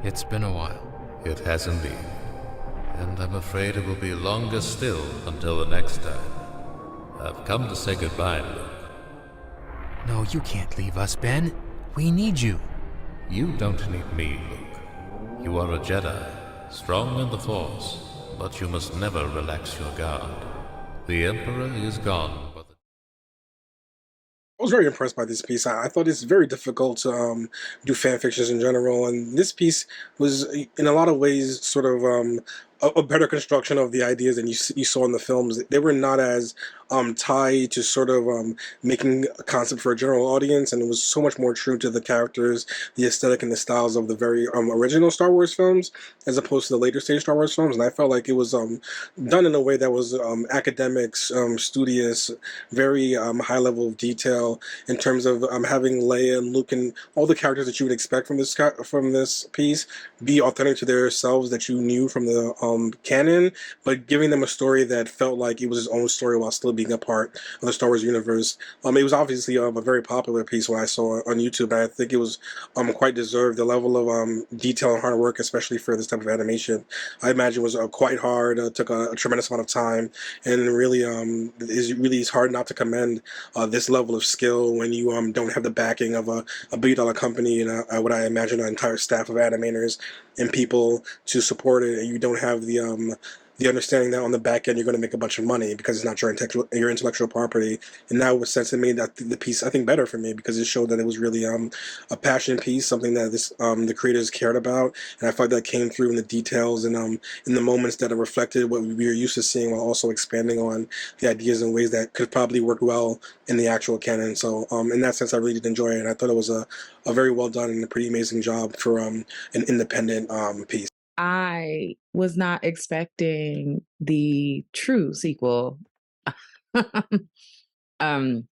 It's been a while. It has indeed. And I'm afraid it will be longer still until the next time. I've come to say goodbye, Luke. No, you can't leave us, Ben. We need you. You don't need me, Luke. You are a Jedi, strong in the Force, but you must never relax your guard. The Emperor is gone, but I was very impressed by this piece. I thought it's very difficult to do fan fictions in general, and this piece was, in a lot of ways, sort of a better construction of the ideas than you saw in the films. They were not as tied to sort of making a concept for a general audience, and it was so much more true to the characters, the aesthetic, and the styles of the very original Star Wars films, as opposed to the later stage Star Wars films. And I felt like it was done in a way that was academics, studious, very high level of detail in terms of having Leia and Luke and all the characters that you would expect from this piece be authentic to themselves that you knew from the canon, but giving them a story that felt like it was his own story while still being a part of the Star Wars universe. It was obviously a very popular piece when I saw it on YouTube, and I think it was quite deserved. The level of detail and hard work, especially for this type of animation, I imagine was quite hard. Took a tremendous amount of time, and really is hard not to commend this level of skill when you don't have the backing of a billion-dollar company and what I imagine an entire staff of animators and people to support it, and you don't have the understanding that on the back end you're going to make a bunch of money because it's not your intellectual property. And that was sense it made that the piece I think better for me because it showed that it was really a passion piece, something that the creators cared about, and I felt that came through in the details and in the moments that it reflected what we were used to seeing while also expanding on the ideas in ways that could probably work well in the actual canon. So in that sense, I really did enjoy it, and I thought it was a very well done and a pretty amazing job for an independent piece. I was not expecting the true sequel. um,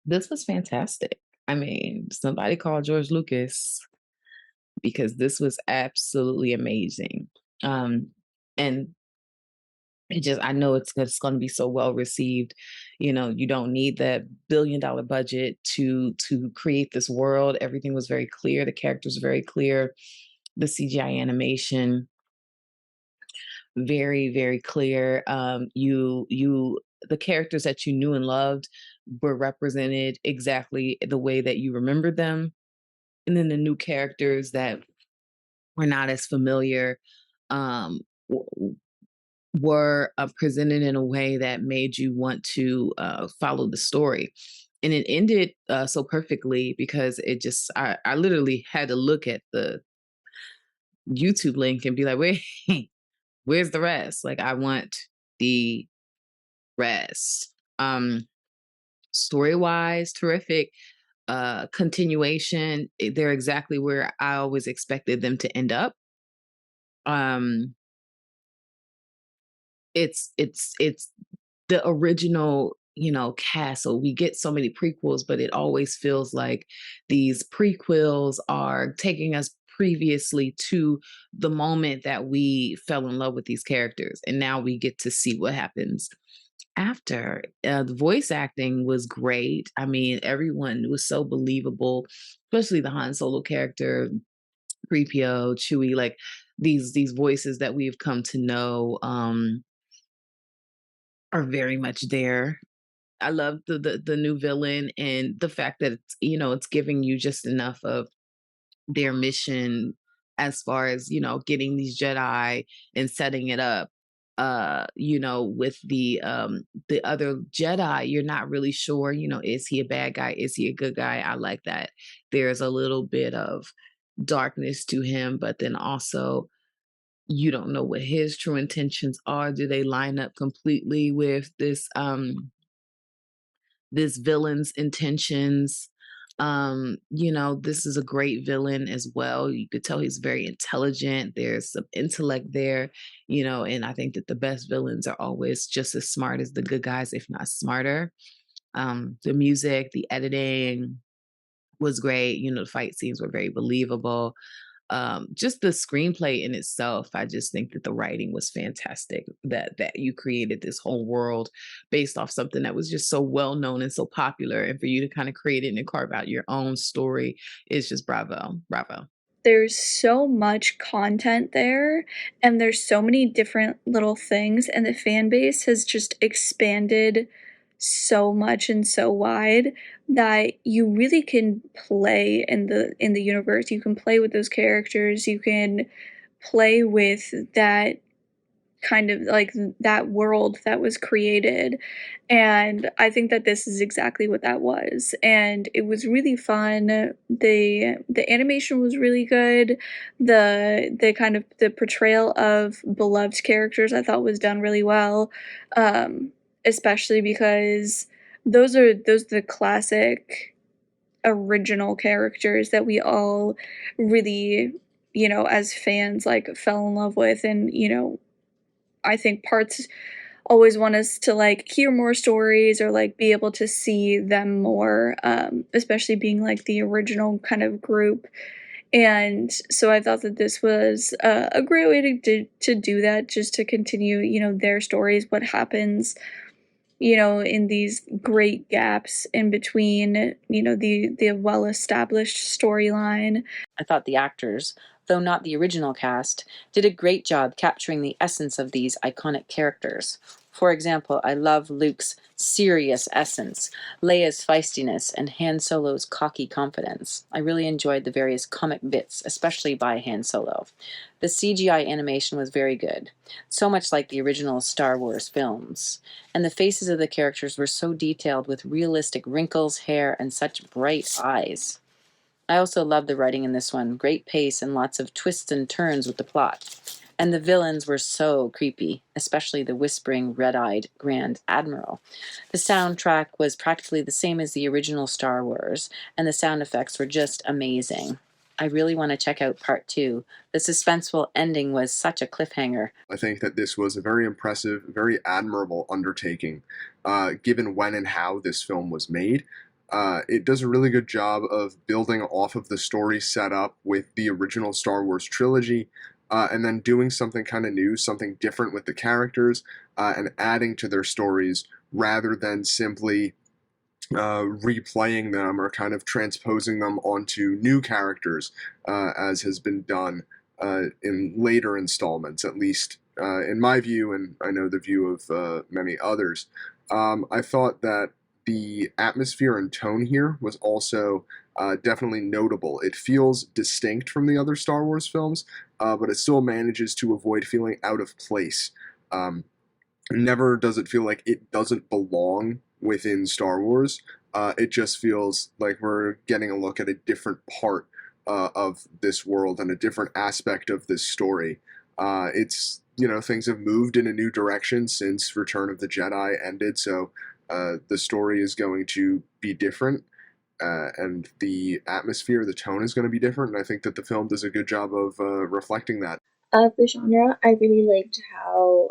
this was fantastic. I mean, somebody called George Lucas because this was absolutely amazing. And I know it's going to be so well received. You know, you don't need that $1 billion budget to create this world. Everything was very clear. The characters were very clear. The CGI animation very clear. The characters that you knew and loved were represented exactly the way that you remembered them, and then the new characters that were not as familiar um, were presented in a way that made you want to follow the story. And it ended so perfectly because I literally had to look at the YouTube link and be like, wait, where's the rest? Like, I want the rest. Story wise, terrific. Continuation, they're exactly where I always expected them to end up. Um, it's the original, cast. So we get so many prequels, but it always feels like these prequels are taking us previously to the moment that we fell in love with these characters, and now we get to see what happens after. The voice acting was great. I mean, everyone was so believable, especially the Han Solo character, 3PO, Chewie, like these voices that we've come to know are very much there. I love the new villain and the fact that it's giving you just enough of their mission as far as getting these Jedi and setting it up with the other Jedi. You're not really sure, is he a bad guy, is he a good guy? I like that there's a little bit of darkness to him, but then also you don't know what his true intentions are. Do they line up completely with this villain's intentions? This is a great villain as well. You could tell he's very intelligent. There's some intellect there, and I think that the best villains are always just as smart as the good guys, if not smarter. The music, the editing was great. The fight scenes were very believable. Just the screenplay in itself, I just think that the writing was fantastic. That you created this whole world based off something that was just so well known and so popular, and for you to kind of create it and carve out your own story is just bravo, bravo. there's so much content there, and there's so many different little things, and the fan base has just expanded so much and so wide that you really can play in the universe. You can play with those characters. You can play with that kind of like that world that was created, and I think that this is exactly what that was, and it was really fun. The animation was really good. The kind of the portrayal of beloved characters I thought was done really well, especially because those are the classic original characters that we all really, as fans, like, fell in love with. And I think parts always want us to, like, hear more stories or, like, be able to see them more, especially being, like, the original kind of group. And so I thought that this was a great way to do that, just to continue, their stories, what happens, in these great gaps in between, the well-established storyline. I thought the actors, though not the original cast, did a great job capturing the essence of these iconic characters. For example, I love Luke's serious essence, Leia's feistiness, and Han Solo's cocky confidence. I really enjoyed the various comic bits, especially by Han Solo. The CGI animation was very good, so much like the original Star Wars films. And the faces of the characters were so detailed with realistic wrinkles, hair, and such bright eyes. I also love the writing in this one. Great pace and lots of twists and turns with the plot. And the villains were so creepy, especially the whispering, red-eyed Grand Admiral. The soundtrack was practically the same as the original Star Wars, and the sound effects were just amazing. I really want to check out part 2. The suspenseful ending was such a cliffhanger. I think that this was a very impressive, very admirable undertaking, given when and how this film was made. It does a really good job of building off of the story set up with the original Star Wars trilogy, and then doing something kind of new, something different with the characters, and adding to their stories rather than simply replaying them or kind of transposing them onto new characters, as has been done in later installments, at least in my view, and I know the view of many others. I thought that the atmosphere and tone here was also definitely notable. It feels distinct from the other Star Wars films, but it still manages to avoid feeling out of place. Never does it feel like it doesn't belong within Star Wars. It just feels like we're getting a look at a different part of this world and a different aspect of this story. It's, things have moved in a new direction since Return of the Jedi ended, so the story is going to be different, and the atmosphere, the tone is going to be different, and I think that the film does a good job of reflecting that. Of the genre, I really liked how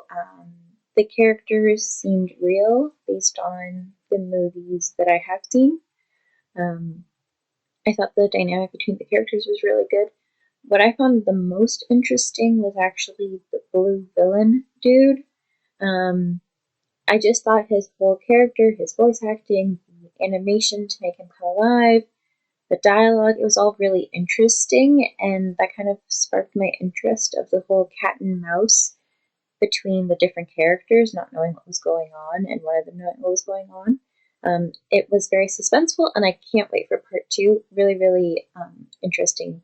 the characters seemed real based on the movies that I have seen. I thought the dynamic between the characters was really good. What I found the most interesting was actually the blue villain dude. I just thought his whole character, his voice acting, the animation to make him come alive, the dialogue, it was all really interesting, and that kind of sparked my interest of the whole cat and mouse between the different characters, not knowing what was going on, and one of them knowing what was going on. It was very suspenseful, and I can't wait for part 2. Really, really interesting.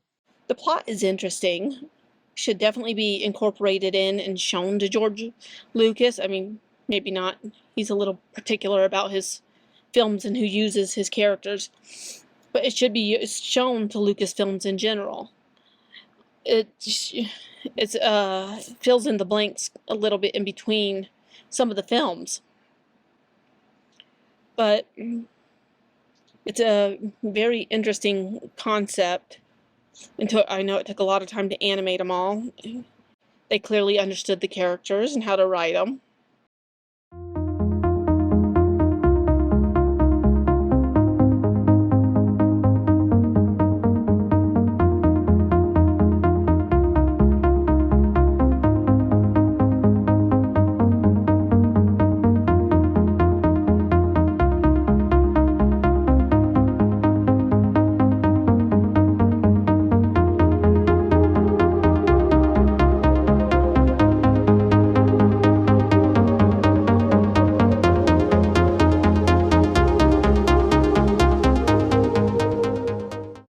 The plot is interesting. Should definitely be incorporated in and shown to George Lucas. I mean, maybe not. He's a little particular about his films and who uses his characters. But it should be shown to Lucasfilms in general. It fills in the blanks a little bit in between some of the films. But it's a very interesting concept. I know it took a lot of time to animate them all. They clearly understood the characters and how to write them.